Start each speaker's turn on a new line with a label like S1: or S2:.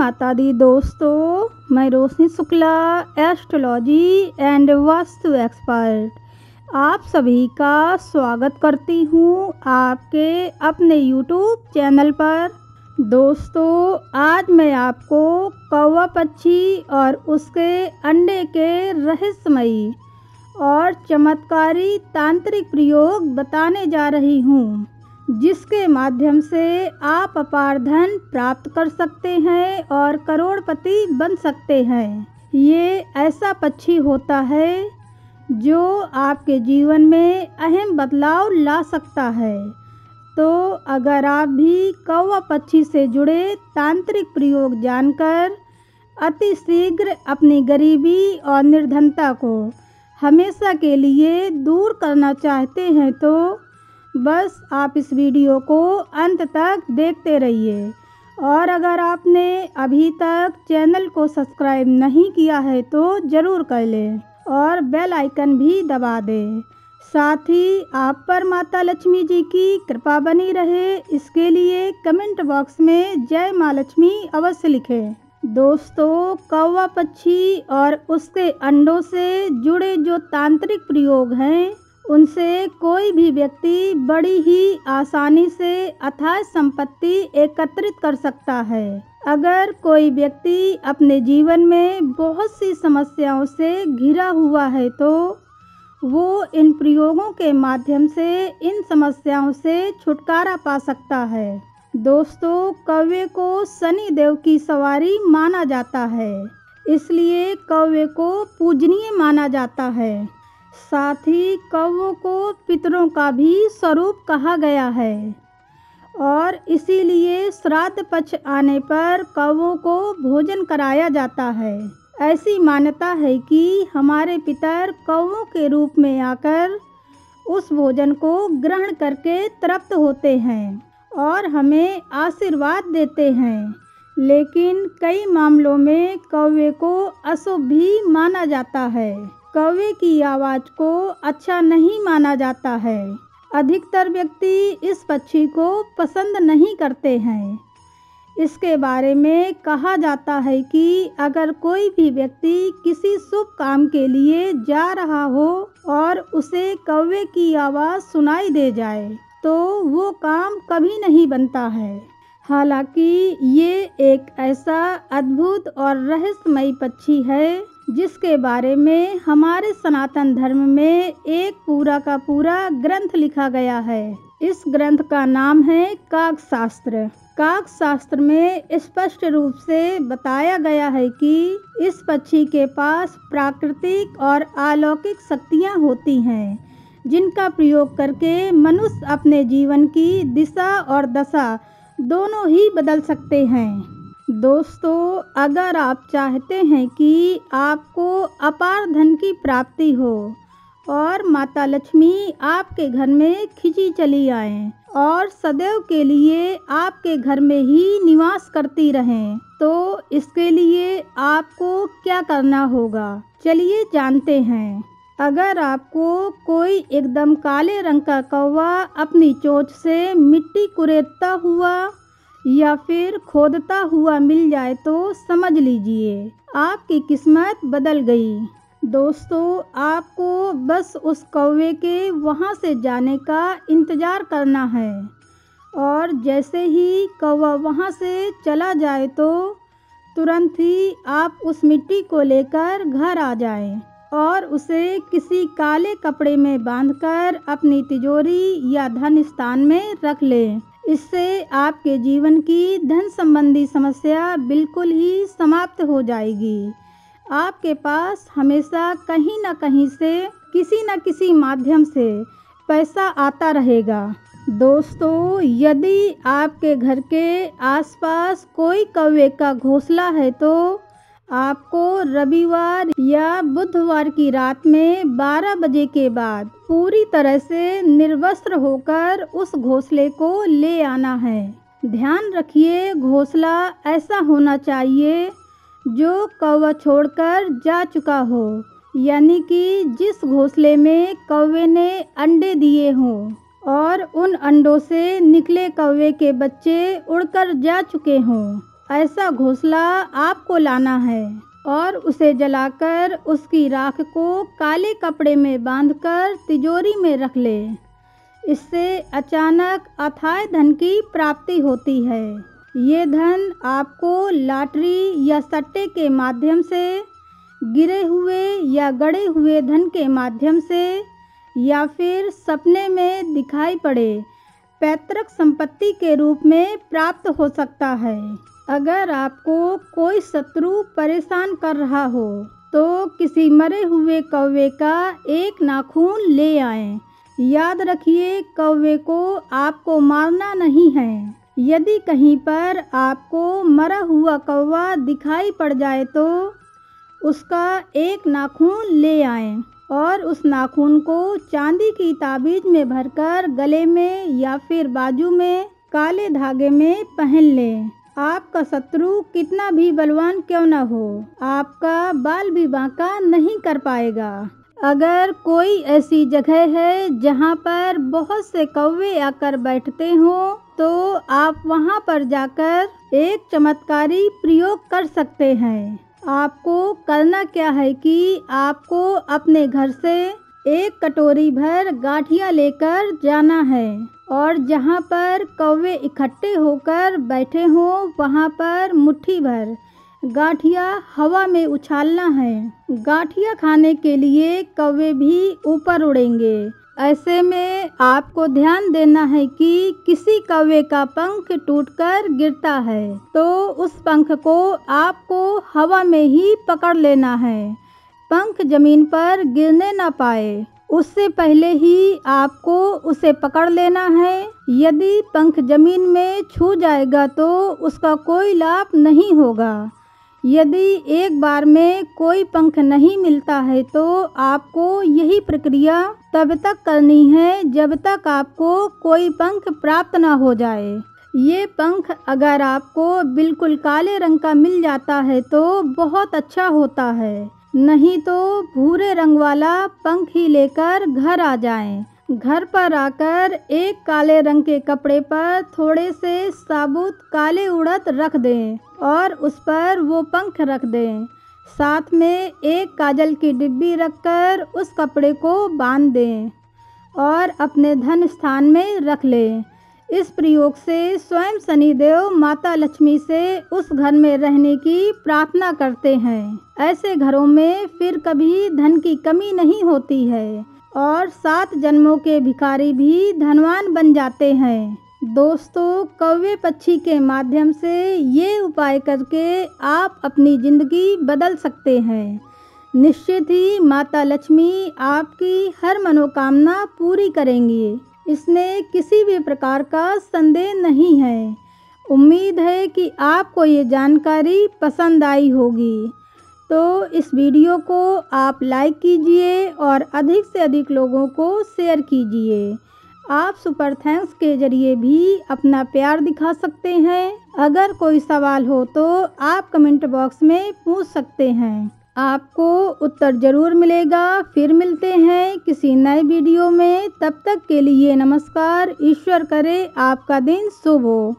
S1: माता दी दोस्तों, मैं Roshni Shukla, astrology and vastu expert आप सभी का स्वागत करती हूँ आपके अपने यूट्यूब चैनल पर। दोस्तों, आज मैं आपको कौवा पक्षी और उसके अंडे के रहस्यमयी और चमत्कारी तांत्रिक प्रयोग बताने जा रही हूँ, जिसके माध्यम से आप अपार धन प्राप्त कर सकते हैं और करोड़पति बन सकते हैं। ये ऐसा पक्षी होता है जो आपके जीवन में अहम बदलाव ला सकता है। तो अगर आप भी कौवा पक्षी से जुड़े तांत्रिक प्रयोग जानकर अति शीघ्र अपनी गरीबी और निर्धनता को हमेशा के लिए दूर करना चाहते हैं, तो बस आप इस वीडियो को अंत तक देखते रहिए। और अगर आपने अभी तक चैनल को सब्सक्राइब नहीं किया है तो ज़रूर कर लें और बेल आइकन भी दबा दें। साथ ही आप पर माता लक्ष्मी जी की कृपा बनी रहे, इसके लिए कमेंट बॉक्स में जय माँ लक्ष्मी अवश्य लिखें। दोस्तों, कौवा पक्षी और उसके अंडों से जुड़े जो तांत्रिक प्रयोग हैं, उनसे कोई भी व्यक्ति बड़ी ही आसानी से अथाह संपत्ति एकत्रित कर सकता है। अगर कोई व्यक्ति अपने जीवन में बहुत सी समस्याओं से घिरा हुआ है तो वो इन प्रयोगों के माध्यम से इन समस्याओं से छुटकारा पा सकता है। दोस्तों, कौवे को शनि देव की सवारी माना जाता है, इसलिए कौवे को पूजनीय माना जाता है। साथ ही कौवों को पितरों का भी स्वरूप कहा गया है और इसीलिए श्राद्ध पक्ष आने पर कौवों को भोजन कराया जाता है। ऐसी मान्यता है कि हमारे पितर कौवों के रूप में आकर उस भोजन को ग्रहण करके तृप्त होते हैं और हमें आशीर्वाद देते हैं। लेकिन कई मामलों में कौवे को अशुभ भी माना जाता है। कौवे की आवाज़ को अच्छा नहीं माना जाता है। अधिकतर व्यक्ति इस पक्षी को पसंद नहीं करते हैं। इसके बारे में कहा जाता है कि अगर कोई भी व्यक्ति किसी शुभ काम के लिए जा रहा हो और उसे कौवे की आवाज़ सुनाई दे जाए तो वो काम कभी नहीं बनता है। हालांकि ये एक ऐसा अद्भुत और रहस्यमयी पक्षी है जिसके बारे में हमारे सनातन धर्म में एक पूरा का पूरा ग्रंथ लिखा गया है। इस ग्रंथ का नाम है काक शास्त्र। काक शास्त्र में स्पष्ट रूप से बताया गया है कि इस पक्षी के पास प्राकृतिक और अलौकिक शक्तियाँ होती हैं, जिनका प्रयोग करके मनुष्य अपने जीवन की दिशा और दशा दोनों ही बदल सकते हैं। दोस्तों, अगर आप चाहते हैं कि आपको अपार धन की प्राप्ति हो और माता लक्ष्मी आपके घर में खिंची चली आएं और सदैव के लिए आपके घर में ही निवास करती रहें, तो इसके लिए आपको क्या करना होगा, चलिए जानते हैं। अगर आपको कोई एकदम काले रंग का कौवा अपनी चोंच से मिट्टी कुरेदता हुआ या फिर खोदता हुआ मिल जाए तो समझ लीजिए आपकी किस्मत बदल गई। दोस्तों, आपको बस उस कौवे के वहाँ से जाने का इंतज़ार करना है और जैसे ही कौवा वहाँ से चला जाए तो तुरंत ही आप उस मिट्टी को लेकर घर आ जाएं और उसे किसी काले कपड़े में बांधकर अपनी तिजोरी या धन स्थान में रख लें। इससे आपके जीवन की धन संबंधी समस्या बिल्कुल ही समाप्त हो जाएगी। आपके पास हमेशा कहीं न कहीं से किसी न किसी माध्यम से पैसा आता रहेगा। दोस्तों, यदि आपके घर के आसपास कोई कौवे का घोंसला है तो आपको रविवार या बुधवार की रात में 12 बजे के बाद पूरी तरह से निर्वस्त्र होकर उस घोंसले को ले आना है। ध्यान रखिए, घोंसला ऐसा होना चाहिए जो कौवा छोड़कर जा चुका हो, यानी कि जिस घोंसले में कौवे ने अंडे दिए हों और उन अंडों से निकले कौवे के बच्चे उड़कर जा चुके हों। ऐसा घोंसला आपको लाना है और उसे जलाकर उसकी राख को काले कपड़े में बांधकर तिजोरी में रख ले। इससे अचानक अथाह धन की प्राप्ति होती है। ये धन आपको लॉटरी या सट्टे के माध्यम से, गिरे हुए या गड़े हुए धन के माध्यम से, या फिर सपने में दिखाई पड़े पैतृक संपत्ति के रूप में प्राप्त हो सकता है। अगर आपको कोई शत्रु परेशान कर रहा हो तो किसी मरे हुए कौवे का एक नाखून ले आएं। याद रखिए, कौवे को आपको मारना नहीं है। यदि कहीं पर आपको मरा हुआ कौवा दिखाई पड़ जाए तो उसका एक नाखून ले आएं और उस नाखून को चांदी की ताबीज में भरकर गले में या फिर बाजू में काले धागे में पहन लें। आपका शत्रु कितना भी बलवान क्यों न हो, आपका बाल भी बांका नहीं कर पाएगा। अगर कोई ऐसी जगह है जहां पर बहुत से कौवे आकर बैठते हों तो आप वहां पर जाकर एक चमत्कारी प्रयोग कर सकते हैं। आपको करना क्या है कि आपको अपने घर से एक कटोरी भर गांठिया लेकर जाना है और जहां पर कौवे इकट्ठे होकर बैठे हों वहां पर मुट्ठी भर गांठिया हवा में उछालना है। गांठिया खाने के लिए कौवे भी ऊपर उड़ेंगे। ऐसे में आपको ध्यान देना है कि किसी कौवे का पंख टूटकर गिरता है तो उस पंख को आपको हवा में ही पकड़ लेना है। पंख जमीन पर गिरने ना पाए उससे पहले ही आपको उसे पकड़ लेना है। यदि पंख जमीन में छू जाएगा तो उसका कोई लाभ नहीं होगा। यदि एक बार में कोई पंख नहीं मिलता है तो आपको यही प्रक्रिया तब तक करनी है जब तक आपको कोई पंख प्राप्त ना हो जाए। ये पंख अगर आपको बिल्कुल काले रंग का मिल जाता है तो बहुत अच्छा होता है, नहीं तो भूरे रंग वाला पंख ही लेकर घर आ जाएं। घर पर आकर एक काले रंग के कपड़े पर थोड़े से साबुत काले उड़द रख दें और उस पर वो पंख रख दें। साथ में एक काजल की डिब्बी रखकर उस कपड़े को बांध दें और अपने धन स्थान में रख लें। इस प्रयोग से स्वयं शनिदेव माता लक्ष्मी से उस घर में रहने की प्रार्थना करते हैं। ऐसे घरों में फिर कभी धन की कमी नहीं होती है और 7 जन्मों के भिखारी भी धनवान बन जाते हैं। दोस्तों, कौवे पक्षी के माध्यम से ये उपाय करके आप अपनी ज़िंदगी बदल सकते हैं। निश्चित ही माता लक्ष्मी आपकी हर मनोकामना पूरी करेंगी, इसमें किसी भी प्रकार का संदेह नहीं है। उम्मीद है कि आपको ये जानकारी पसंद आई होगी, तो इस वीडियो को आप लाइक कीजिए और अधिक से अधिक लोगों को शेयर कीजिए। आप सुपर थैंक्स के जरिए भी अपना प्यार दिखा सकते हैं। अगर कोई सवाल हो तो आप कमेंट बॉक्स में पूछ सकते हैं, आपको उत्तर ज़रूर मिलेगा। फिर मिलते हैं किसी नए वीडियो में, तब तक के लिए नमस्कार। ईश्वर करे आपका दिन शुभ हो।